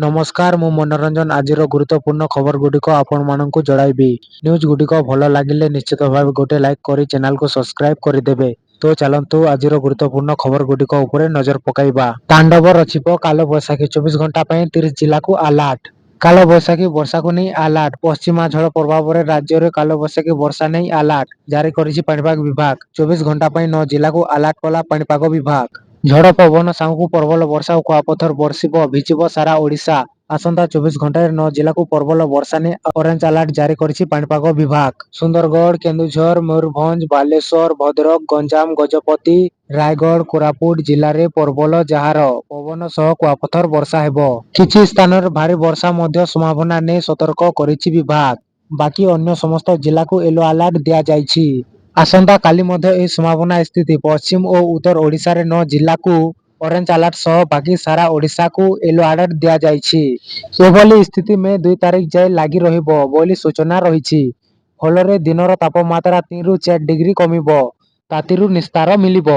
ନମସ୍କାର, ମୁଁ ମନୋରଞ୍ଜନ। ଆଜିର ଗୁରୁତ୍ୱପୂର୍ଣ୍ଣ ଖବରଗୁଡ଼ିକ ଆପଣମାନଙ୍କୁ ଜଣାଇବି। ନ୍ୟୁଜଗୁଡ଼ିକ ଭଲ ଲାଗିଲେ ନିଶ୍ଚିତ ଭାବେ ଗୋଟେ ଲାଇକ୍ କରି ଚ୍ୟାନେଲକୁ ସବସ୍କ୍ରାଇବ କରିଦେବେ। ତ ଚାଲନ୍ତୁ ଆଜିର ଗୁରୁତ୍ୱପୂର୍ଣ୍ଣ ଖବରଗୁଡ଼ିକ ଉପରେ ନଜର ପକାଇବା। ତାଣ୍ଡବ ରଚିବ କାଳବୈଶାଖୀ, 24 ଘଣ୍ଟା ପାଇଁ 30 ଜିଲ୍ଲାକୁ ଆଲର୍ଟ। କାଳବୈଶାଖୀ ବର୍ଷାକୁ ନେଇ ଆଲର୍ଟ। ପଶ୍ଚିମା ଝଡ଼ ପ୍ରଭାବରେ ରାଜ୍ୟରେ କାଳବୈଶାଖୀ ବର୍ଷା ନେଇ ଆଲର୍ଟ ଜାରି କରିଛି ପାଣିପାଗ ବିଭାଗ। 24 ଘଣ୍ଟା ପାଇଁ 9 ଜିଲ୍ଲାକୁ ଆଲର୍ଟ କଲା ପାଣିପାଗ ବିଭାଗ। ଝଡ଼ ପବନ ସାଙ୍ଗକୁ ପ୍ରବଳ ବର୍ଷା ଓ କୁଆପଥର ବର୍ଷିବ, ଭିଜିବ ସାରା ଓଡ଼ିଶା। ଆସନ୍ତା 24 ଘଣ୍ଟାରେ 9 ଜିଲ୍ଲାକୁ ପ୍ରବଳ ବର୍ଷା ନେଇ ଅରେଞ୍ଜ ଆଲର୍ଟ ଜାରି କରିଛି ପାଣିପାଗ ବିଭାଗ। ସୁନ୍ଦରଗଡ଼, କେନ୍ଦୁଝର, ମୟୂରଭଞ୍ଜ, ବାଲେଶ୍ୱର, ଭଦ୍ରକ, ଗଞ୍ଜାମ, ଗଜପତି, ରାୟଗଡ଼, କୋରାପୁଟ ଜିଲ୍ଲାରେ ପ୍ରବଳ ଜାହାର ପବନ ସହ କୁଆପଥର ବର୍ଷା ହେବ। କିଛି ସ୍ଥାନରେ ଭାରୀ ବର୍ଷା ମଧ୍ୟ ସମ୍ଭାବନା ନେଇ ସତର୍କ କରିଛି ବିଭାଗ। ବାକି ଅନ୍ୟ ସମସ୍ତ ଜିଲ୍ଲାକୁ ୟେଲୋ ଆଲର୍ଟ ଦିଆଯାଇଛି। ଆସନ୍ତା କାଲି ମଧ୍ୟ ଏହି ସମ୍ଭାବନା ସ୍ଥିତି। ପଶ୍ଚିମ ଓ ଉତ୍ତର ଓଡ଼ିଶାରେ 9 ଜିଲ୍ଲାକୁ ଅରେଞ୍ଜ ଆଲର୍ଟ ସହ ବାକି ସାରା ଓଡ଼ିଶାକୁ ୟେଲୋ ଆଲର୍ଟ ଦିଆଯାଇଛି। ଏଭଳି ସ୍ଥିତି ମେ 2 ତାରିଖ ଯାଏ ଲାଗି ରହିବ ବୋଲି ସୂଚନା ରହିଛି। ଫଳରେ ଦିନର ତାପମାତ୍ରା 3 ରୁ 4 ଡିଗ୍ରୀ କମିବ, ତାତିରୁ ନିସ୍ତାର ମିଳିବ।